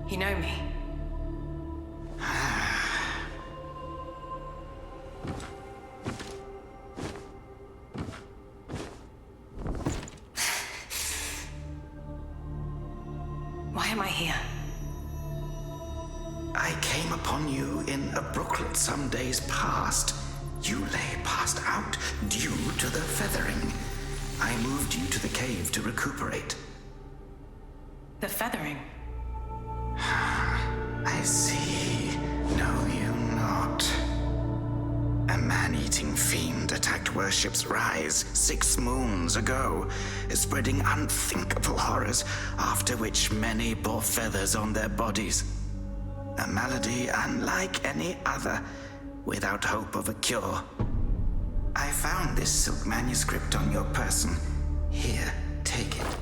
You know me? Why am I here? I came upon you in a brooklet some days past. You lay passed out due to the feathering. I moved you to the cave to recuperate. The feathering? I see. Know you not. A man-eating fiend attacked Worship's Rise 6 moons ago, spreading unthinkable horrors, after which many bore feathers on their bodies. A malady unlike any other, without hope of a cure. I found this silk manuscript on your person, here Take it.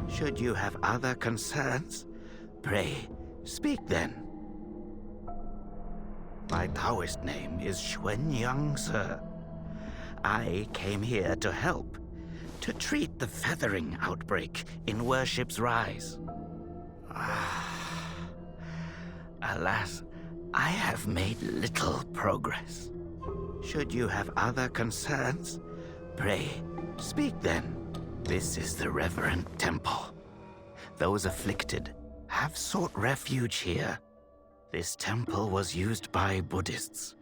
Should you have other concerns, pray, speak then. My Taoist name is Xuanyang, sir. I came here to help, to treat the feathering outbreak in Worship's Rise. Alas, I have made little progress. Should you have other concerns, pray, speak then. This is the Reverend Temple. Those afflicted have sought refuge here. This temple was used by Buddhists.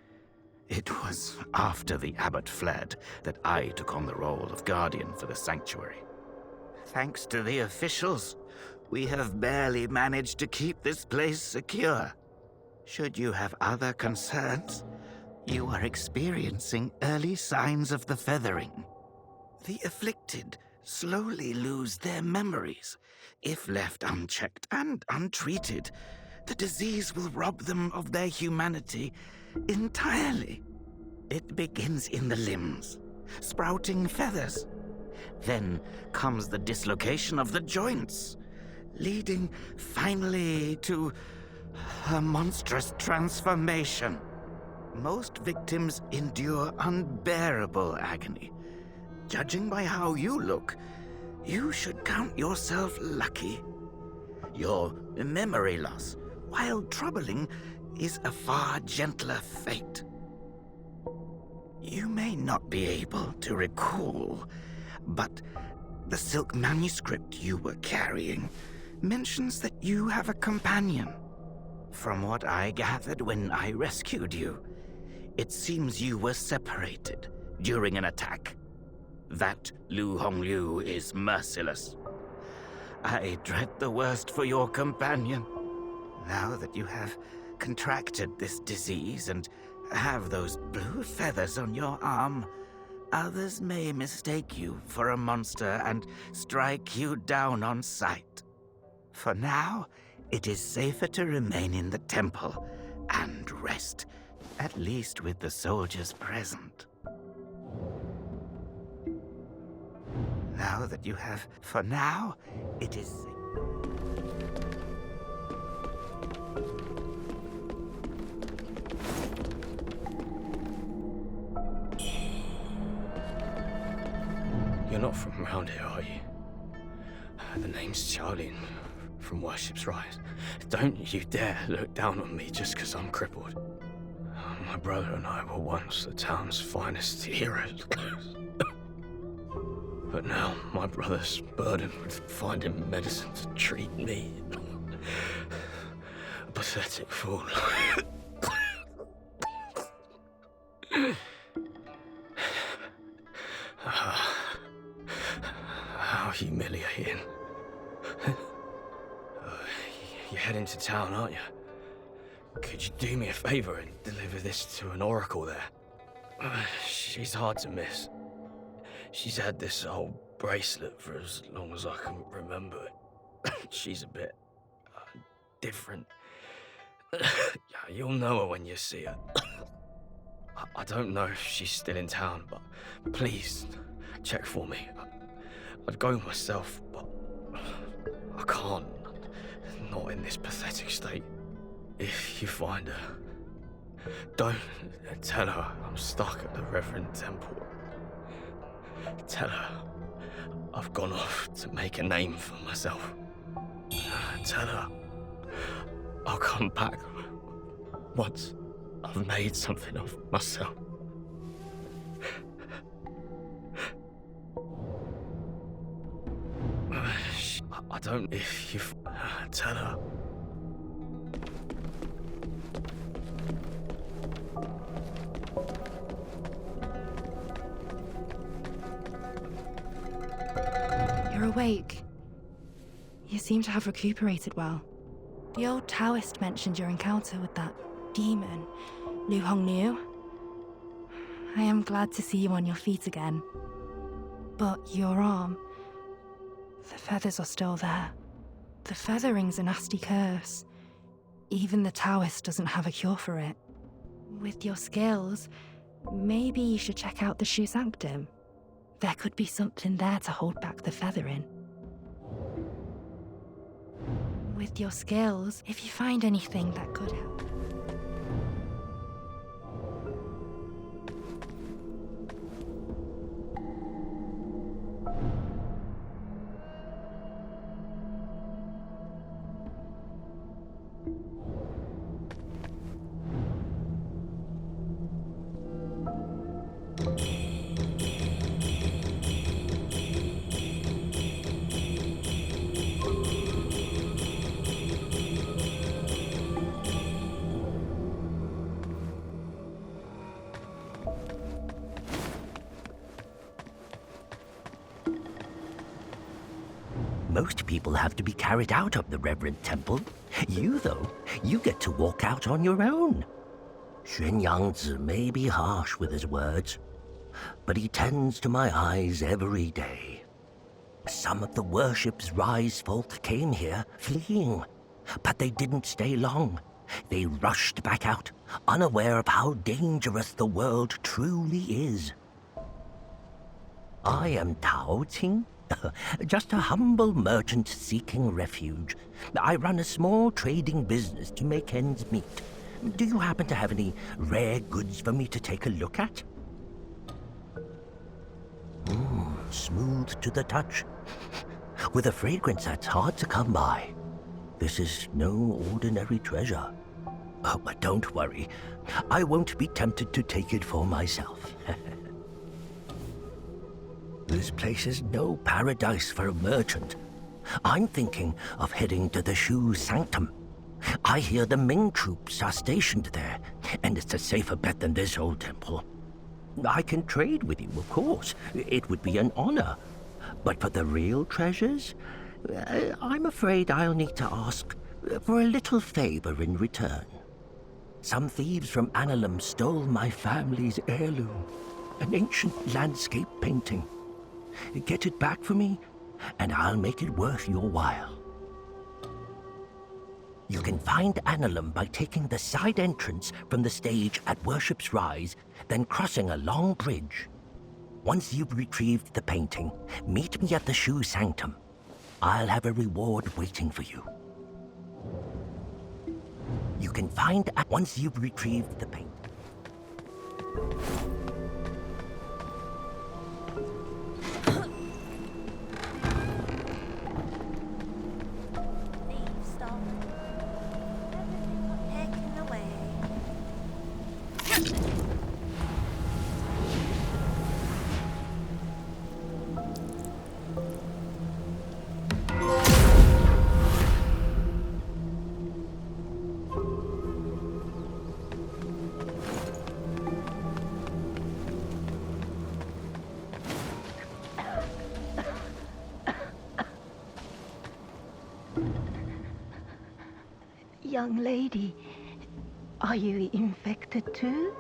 It was after the abbot fled that I took on the role of guardian for the sanctuary. Thanks to the officials, we have barely managed to keep this place secure. Should you have other concerns, you are experiencing early signs of the feathering. The afflicted slowly lose their memories. If left unchecked and untreated, the disease will rob them of their humanity entirely. It begins in the limbs, sprouting feathers. Then comes the dislocation of the joints, leading finally to a monstrous transformation. Most victims endure unbearable agony. Judging by how you look, you should count yourself lucky. Your memory loss, while troubling, is a far gentler fate. You may not be able to recall, but the silk manuscript you were carrying mentions that you have a companion. From what I gathered when I rescued you, it seems you were separated during an attack. That Lu Hongliu is merciless. I dread the worst for your companion. Now that you have contracted this disease and have those blue feathers on your arm, others may mistake you for a monster and strike you down on sight. For now, it is safer to remain in the temple and rest, at least with the soldiers present. Now that you have, for now, it is safe. You're not from around here, are you? The name's Charlie from Worship's Rise. Don't you dare look down on me just because I'm crippled. My brother and I were once the town's finest heroes. But now my brother's burdened with finding medicine to treat me. A pathetic fool. How humiliating. You're heading to town, aren't you? Could you do me a favor and deliver this to an oracle there? She's hard to miss. She's had this old bracelet for as long as I can remember. She's a bit different. You'll know her when you see her. I don't know if she's still in town, but please check for me. I'd go myself, but I can't. Not in this pathetic state. If you find her, don't tell her I'm stuck at the Reverend Temple. Tell her I've gone off to make a name for myself. Tell her I'll come back once I've made something of myself. I don't... If you... Tell her. You're awake. You seem to have recuperated well. The old Taoist mentioned your encounter with that demon, Lu Hongniu. I am glad to see you on your feet again. But your arm... the feathers are still there. The feathering's a nasty curse. Even the Taoist doesn't have a cure for it. With your skills, maybe you should check out the Shu Sanctum. There could be something there to hold back the feathering. With your skills, if you find anything that could help. Most people have to be carried out of the Reverend Temple. You, though, you get to walk out on your own. Xuan Yangzi may be harsh with his words, but he tends to my eyes every day. Some of the worship's rise folk came here fleeing, but they didn't stay long. They rushed back out, unaware of how dangerous the world truly is. I am Tao Ting, just a humble merchant seeking refuge. I run a small trading business to make ends meet. Do you happen to have any rare goods for me to take a look at? Smooth to the touch, with a fragrance that's hard to come by. This is no ordinary treasure. Oh, but don't worry. I won't be tempted to take it for myself. This place is no paradise for a merchant. I'm thinking of heading to the Shu Sanctum. I hear the Ming troops are stationed there, and it's a safer bet than this old temple. I can trade with you, of course. It would be an honor. But for the real treasures, I'm afraid I'll need to ask for a little favor in return. Some thieves from Annalum stole my family's heirloom, an ancient landscape painting. Get it back for me, and I'll make it worth your while. You can find Annalum by taking the side entrance from the stage at Worship's Rise, then crossing a long bridge. Once you've retrieved the painting, meet me at the Shu Sanctum. I'll have a reward waiting for you. You can find once you've retrieved the painting. Young lady, are you infected too?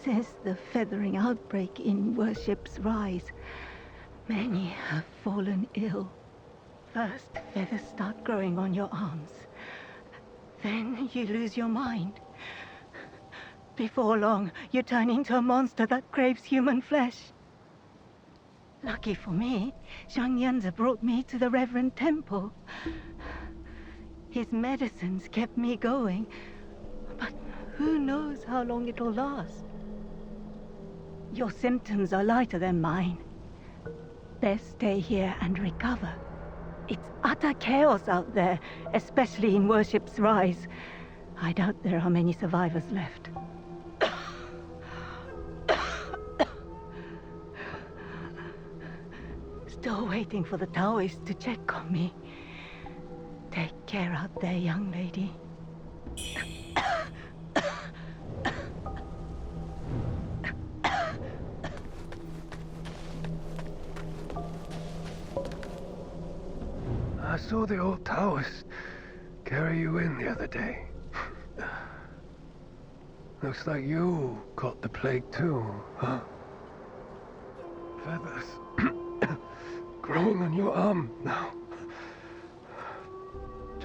Since the feathering outbreak in Worship's Rise, many have fallen ill. First, feathers start growing on your arms. Then you lose your mind. Before long, you turn into a monster that craves human flesh. Lucky for me, Xiang Yanzi brought me to the Reverend Temple. His medicines kept me going, but who knows how long it'll last. Your symptoms are lighter than mine. Best stay here and recover. It's utter chaos out there, especially in Worship's Rise. I doubt there are many survivors left. Still waiting for the Taoists to check on me. Take care out there, young lady. I saw the old Taoist carry you in the other day. Looks like you caught the plague too, huh? Feathers growing on your arm now.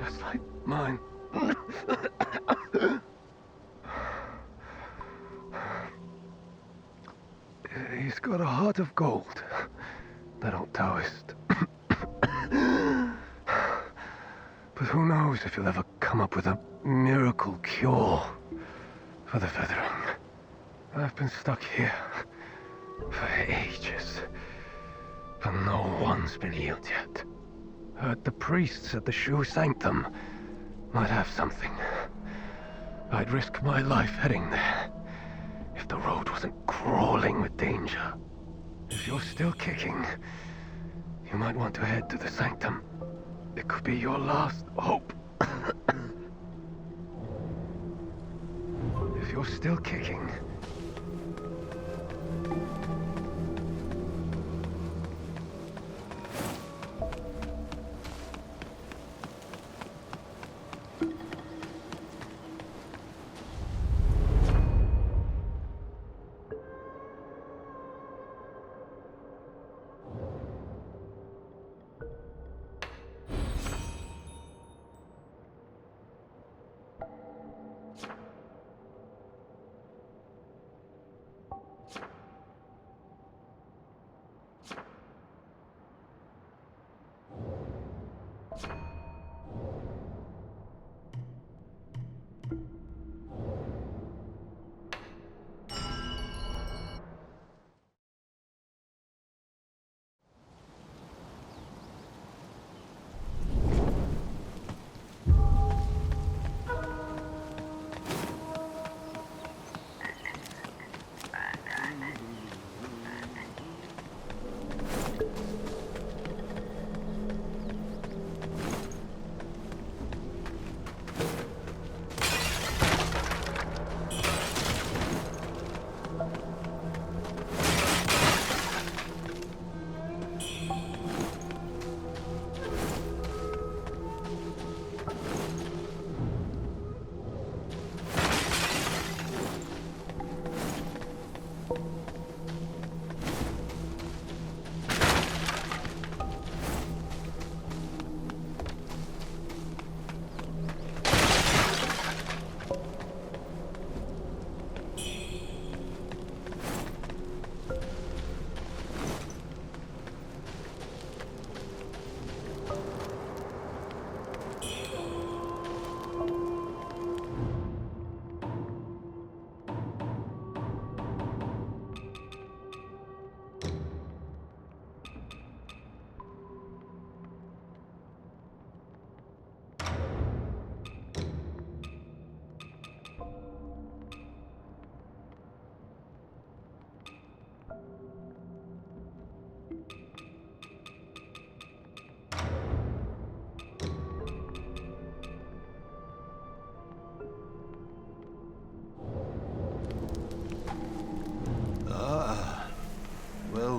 just like mine. He's got a heart of gold, that old Taoist. But who knows if he'll ever come up with a miracle cure for the feathering. I've been stuck here for ages, but no one's been healed yet. Heard the priests at the Shu Sanctum might have something. I'd risk my life heading there if the road wasn't crawling with danger. If you're still kicking, you might want to head to the Sanctum. It could be your last hope. If you're still kicking...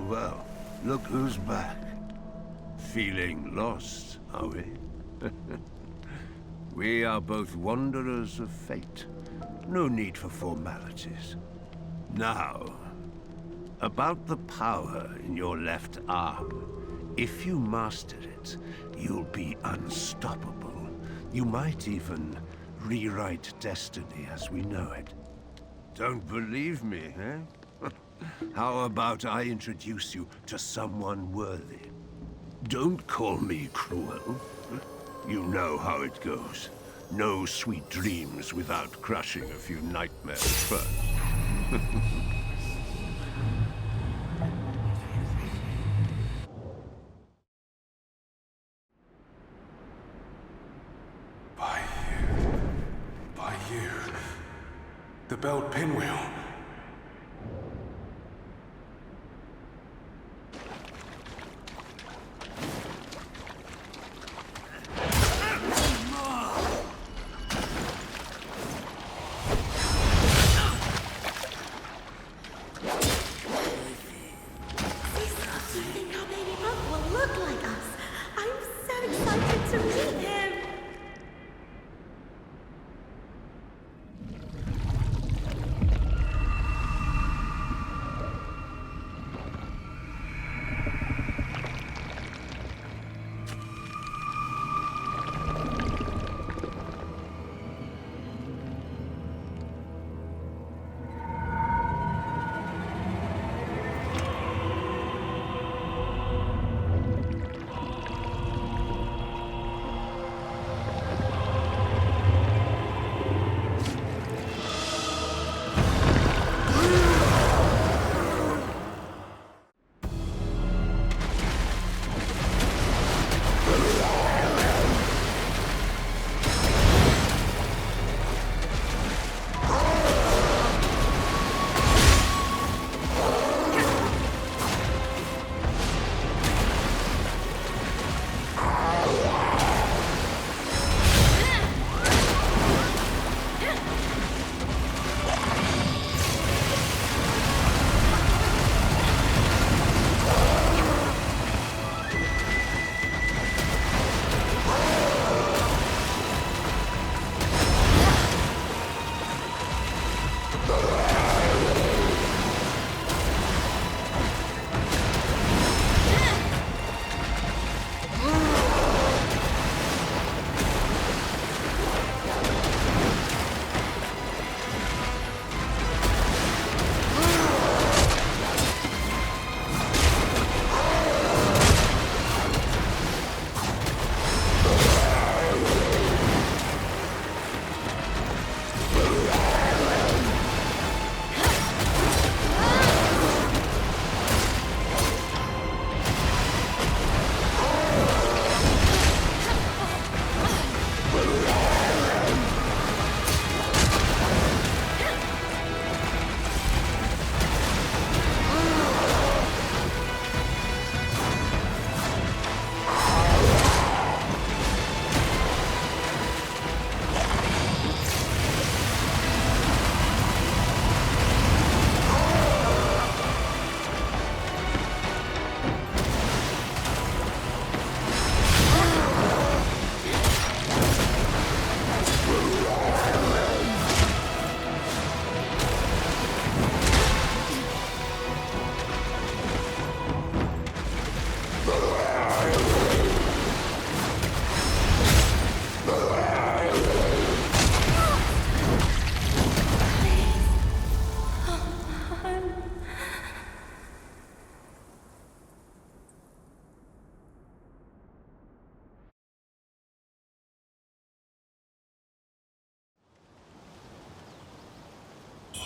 Well, look who's back. Feeling lost, are we? We are both wanderers of fate. No need for formalities. Now, about the power in your left arm. If you master it, you'll be unstoppable. You might even rewrite destiny as we know it. Don't believe me, eh? How about I introduce you to someone worthy? Don't call me cruel. You know how it goes. No sweet dreams without crushing a few nightmares first. By you. The belt pinwheel.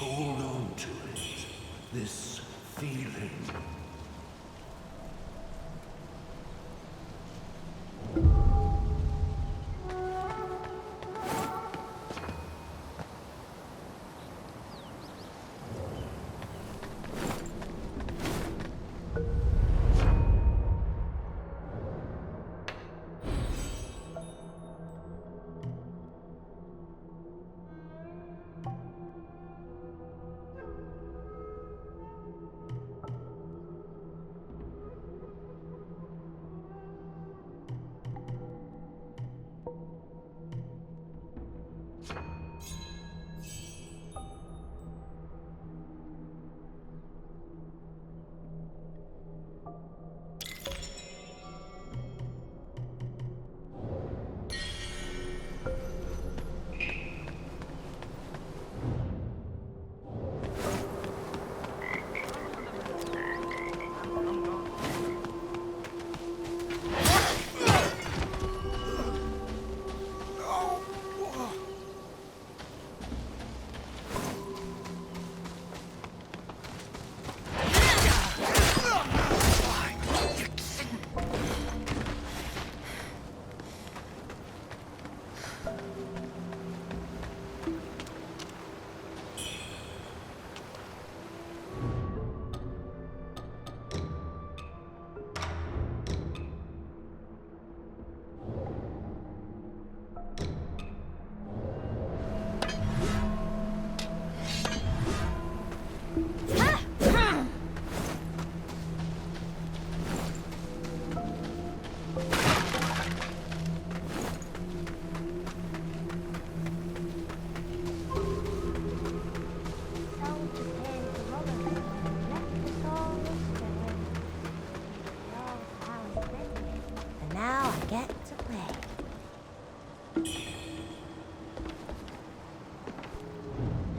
Hold on to it. This feeling.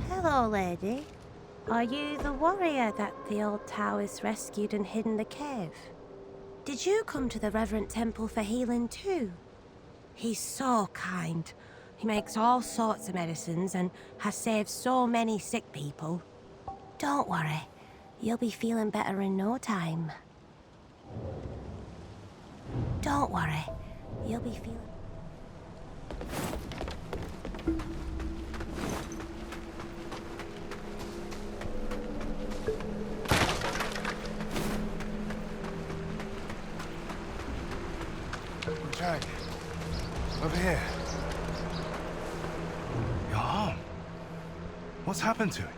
Hello, lady. Are you the warrior that the old Taoist rescued and hid in the cave? Did you come to the Reverend Temple for healing too? He's so kind. He makes all sorts of medicines and has saved so many sick people. Don't worry, you'll be feeling better in no time. Don't worry, you'll be feeling... Wuchang, over here. Your arm. What's happened to it?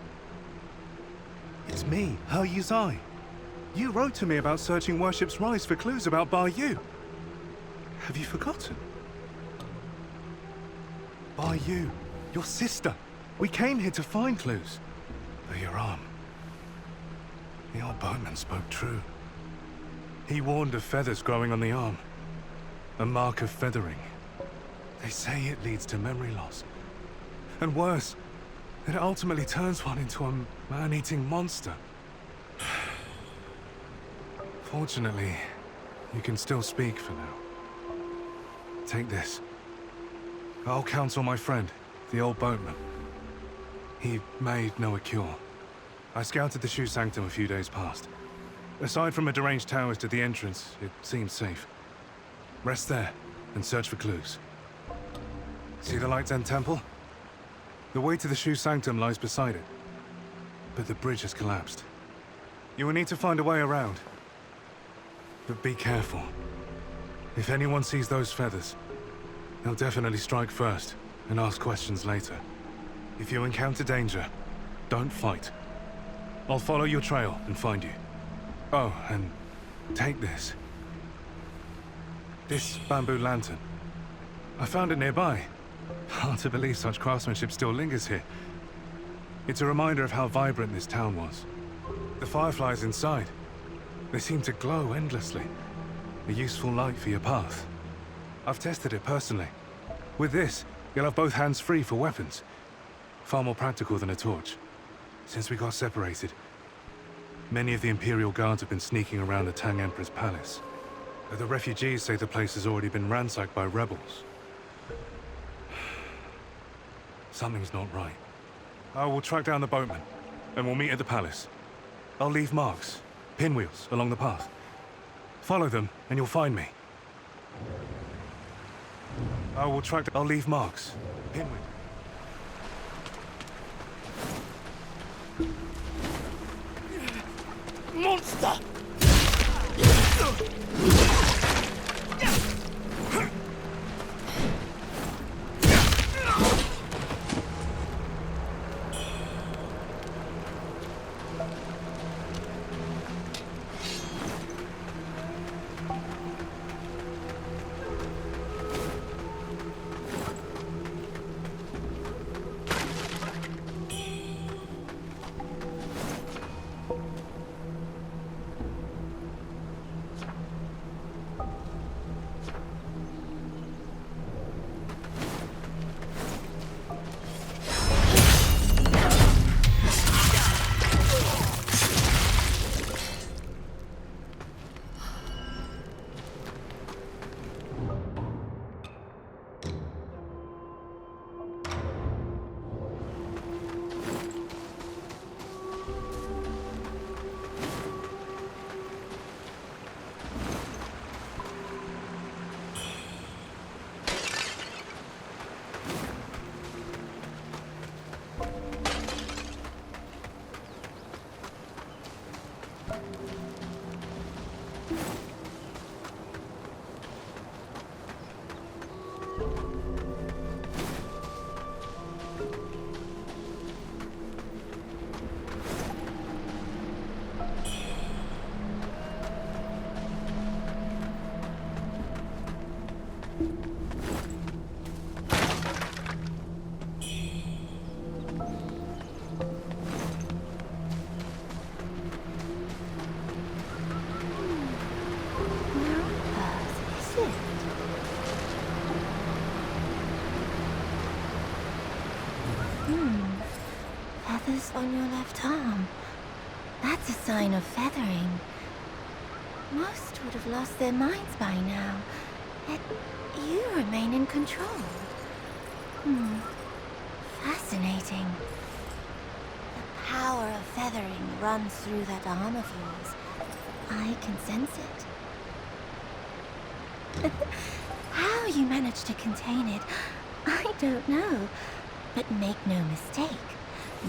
It's me, He Yuzai. You wrote to me about searching Worship's Rise for clues about Bar Yu. Have you forgotten? Bar Yu, your sister. We came here to find clues. For your arm. The old boatman spoke true. He warned of feathers growing on the arm. A mark of feathering. They say it leads to memory loss. And worse, that it ultimately turns one into a man-eating monster. Fortunately, you can still speak for now. Take this. I'll counsel my friend, the old boatman. He may know a cure. I scouted the Shoe Sanctum a few days past. Aside from a deranged Taoist at the entrance, it seems safe. Rest there, and search for clues. See the Lightzen Temple? The way to the Shoe Sanctum lies beside it. But the bridge has collapsed. You will need to find a way around. But be careful. If anyone sees those feathers, they'll definitely strike first, and ask questions later. If you encounter danger, don't fight. I'll follow your trail and find you. Oh, and take this. This bamboo lantern. I found it nearby. Hard to believe such craftsmanship still lingers here. It's a reminder of how vibrant this town was. The fireflies inside. They seem to glow endlessly. A useful light for your path. I've tested it personally. With this, you'll have both hands free for weapons. Far more practical than a torch. Since we got separated, many of the Imperial Guards have been sneaking around the Tang Emperor's palace. But the refugees say the place has already been ransacked by rebels. Something's not right. I will track down the boatman. and we'll meet at the palace. I'll leave marks, pinwheels, along the path. Follow them, and you'll find me. I'll leave marks, pinwheels. Monster! Feathers on your left arm. That's a sign of feathering. Most would have lost their minds by now. Yet you remain in control. Fascinating. The power of feathering runs through that arm of yours. I can sense it. How you managed to contain it, I don't know. But make no mistake,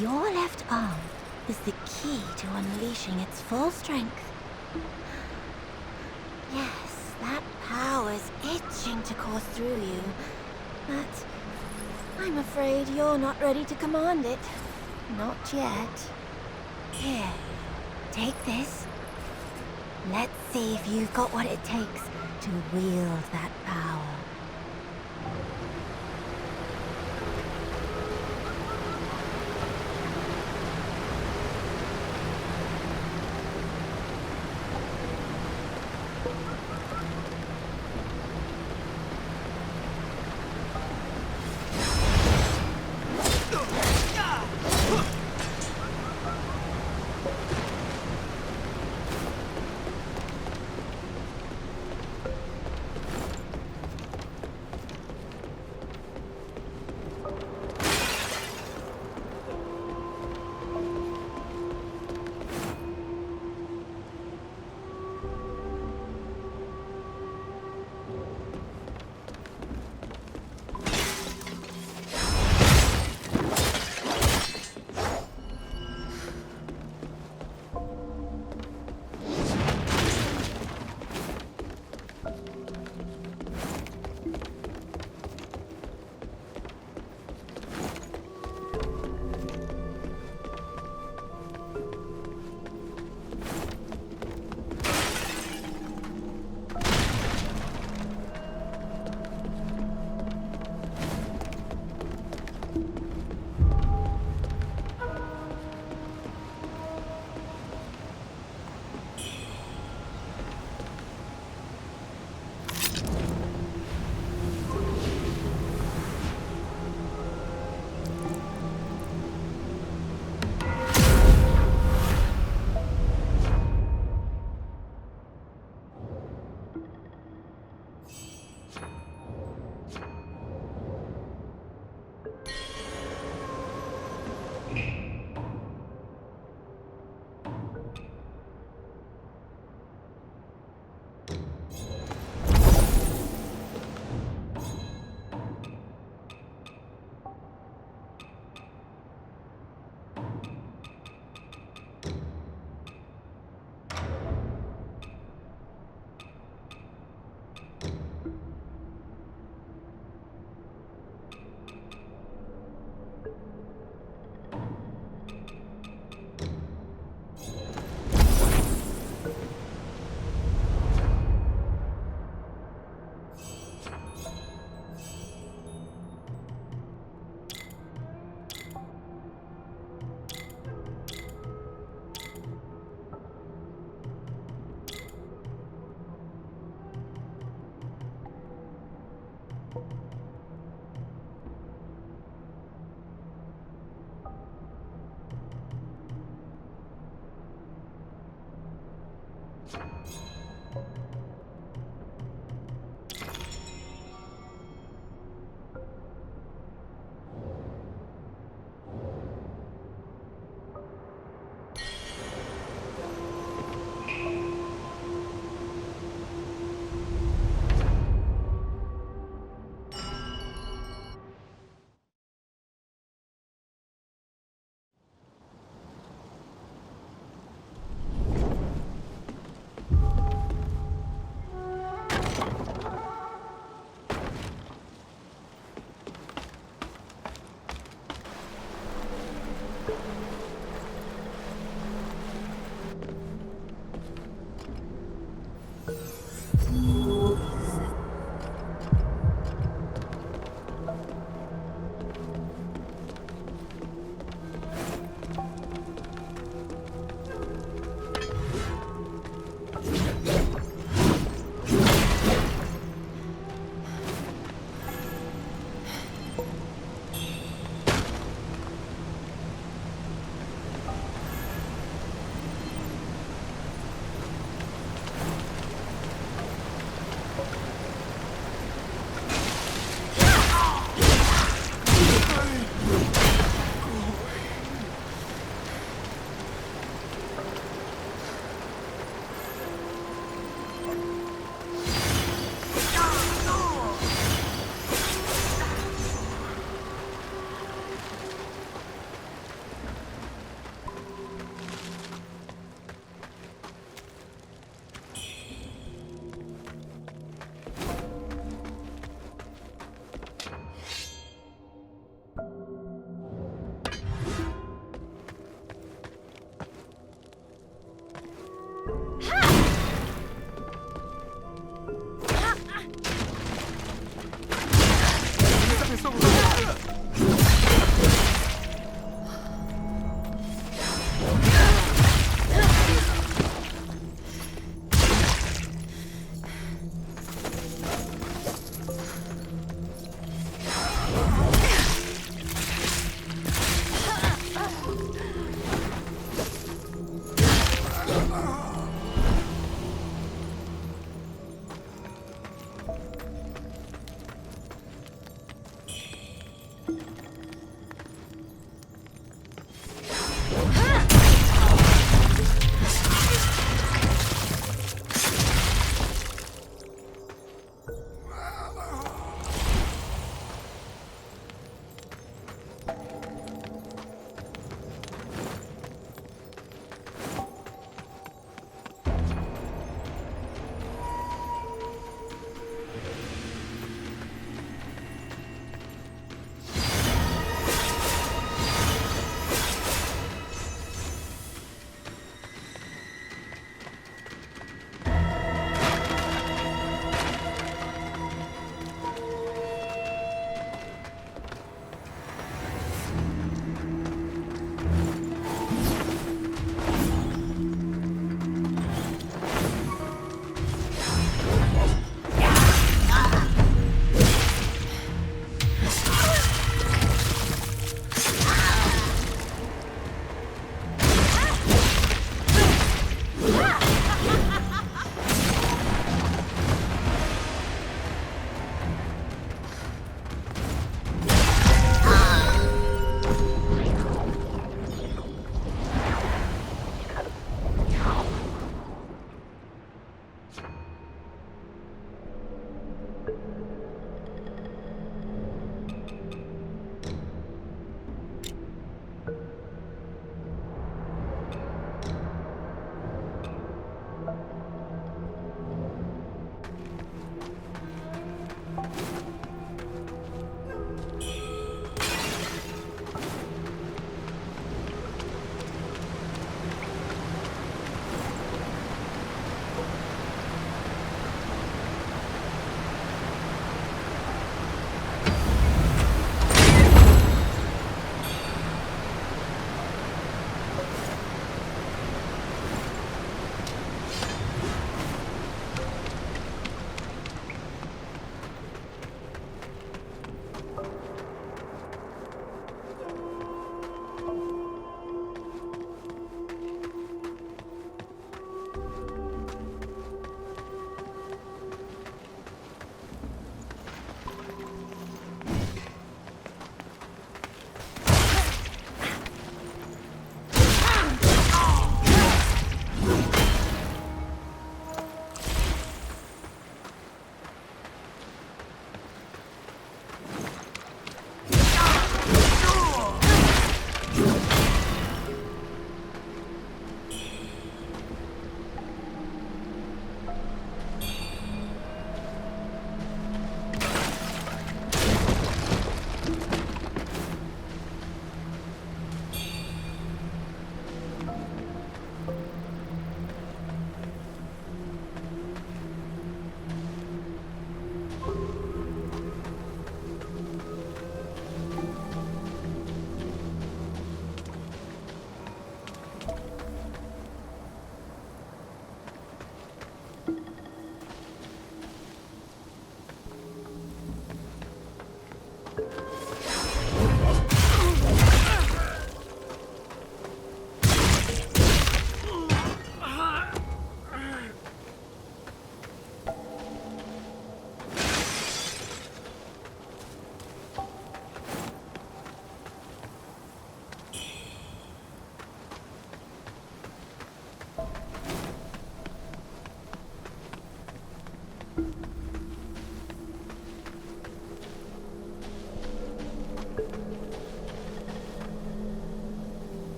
your left arm is the key to unleashing its full strength. Yes, that power's itching to course through you, but I'm afraid you're not ready to command it. Not yet. Here, take this. Let's see if you've got what it takes to wield that power.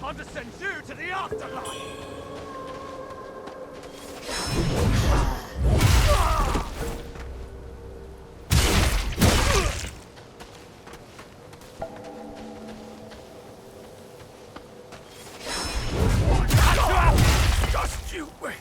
I'll just send you to the afterlife! Just you wait!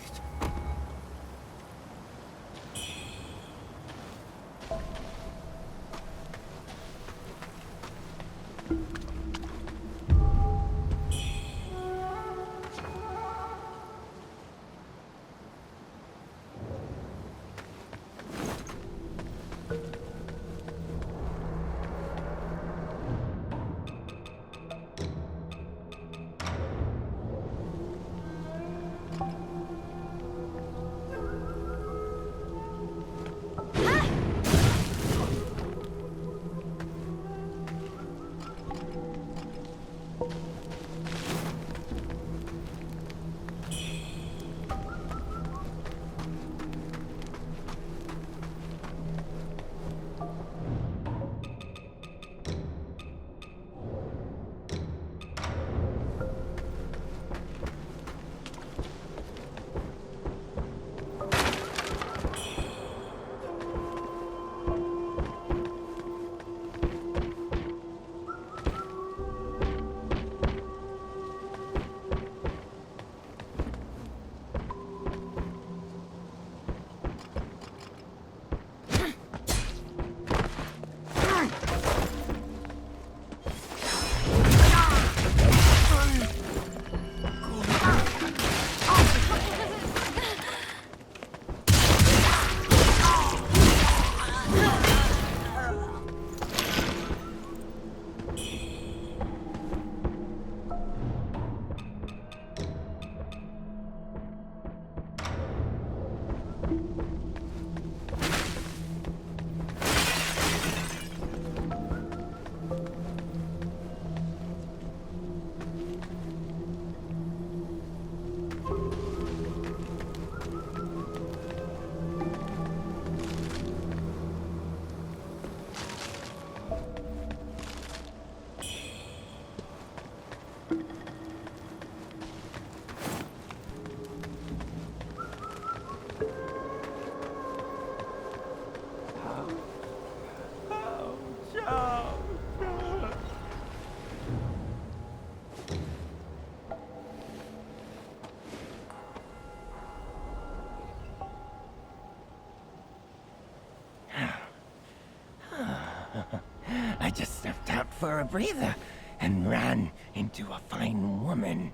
I just stepped out for a breather and ran into a fine woman.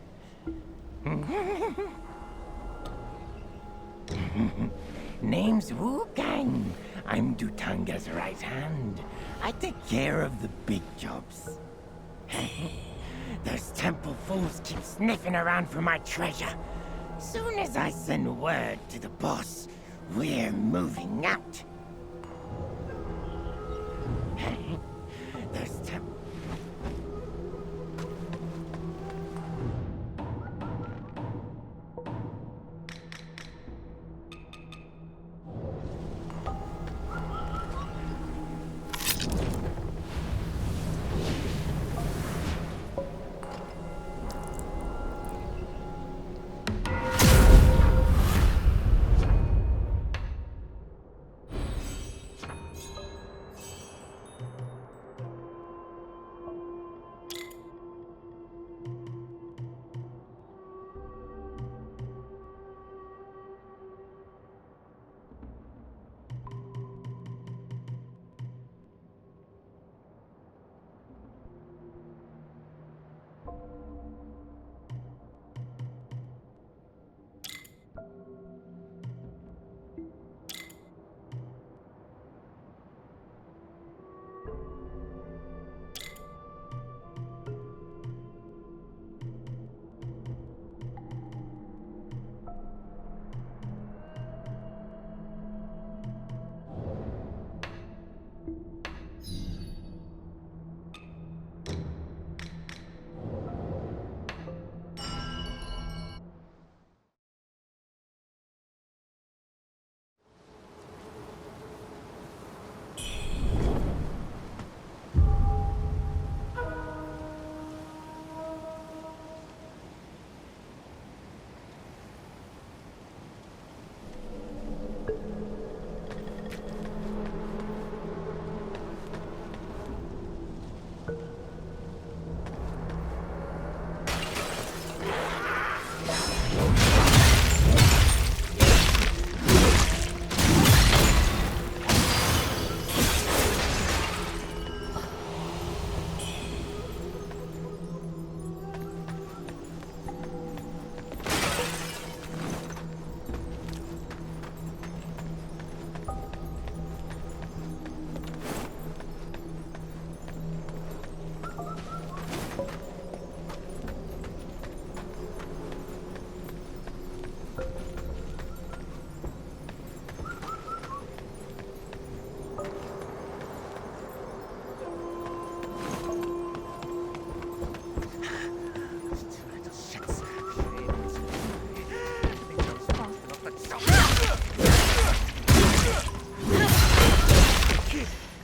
Name's Wuchang. I'm Dhutanga's right hand. I take care of the big jobs. Those temple fools keep sniffing around for my treasure. Soon as I send word to the boss, we're moving out. Those temple...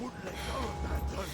wouldn't let go of that, don't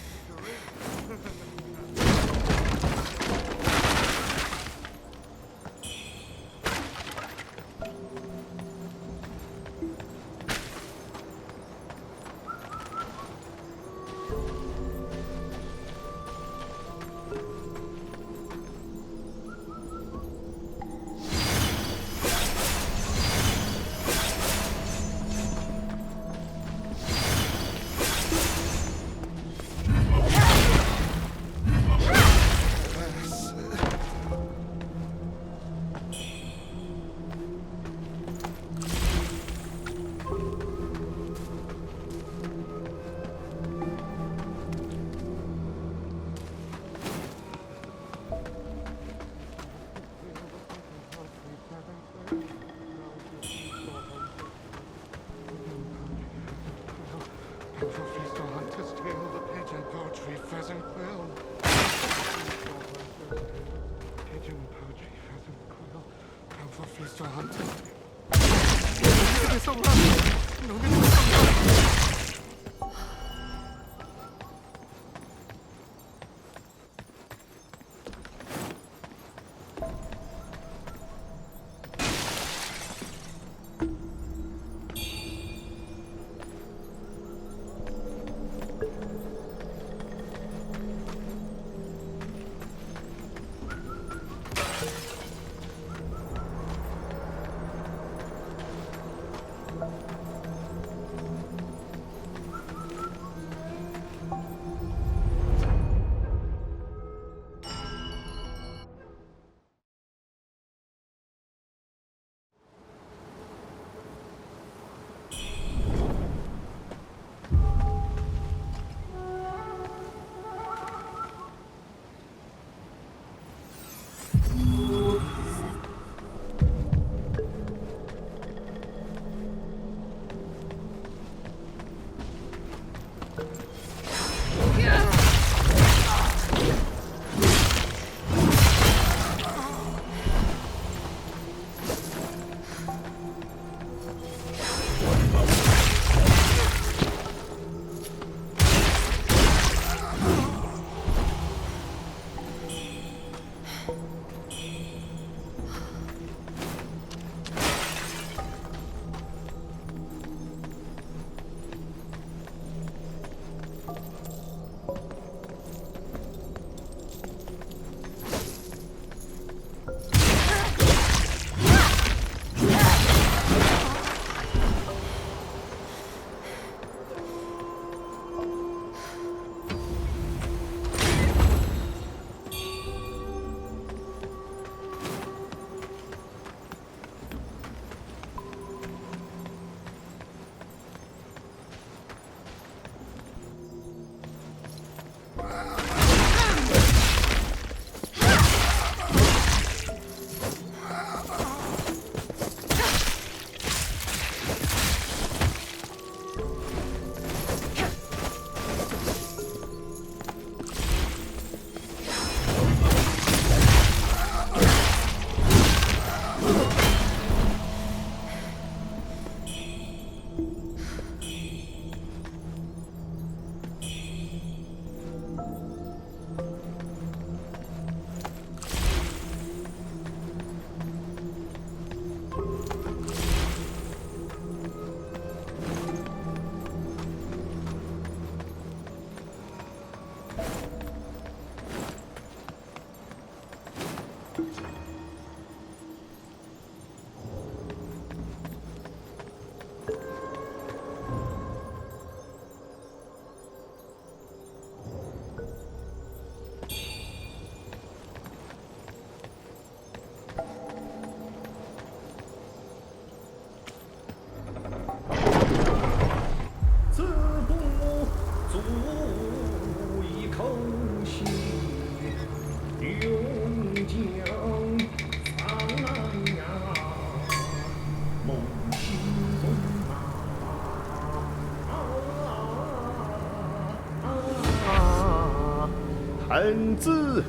臣子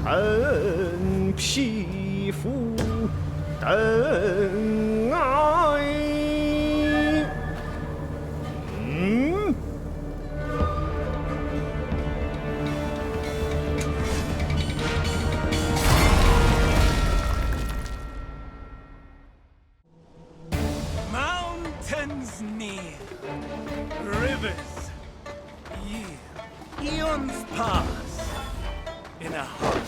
臣匹夫等爱。Eons pass in a hurry.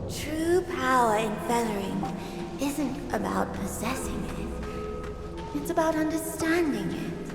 True power in feathering isn't about possessing it. It's about understanding it.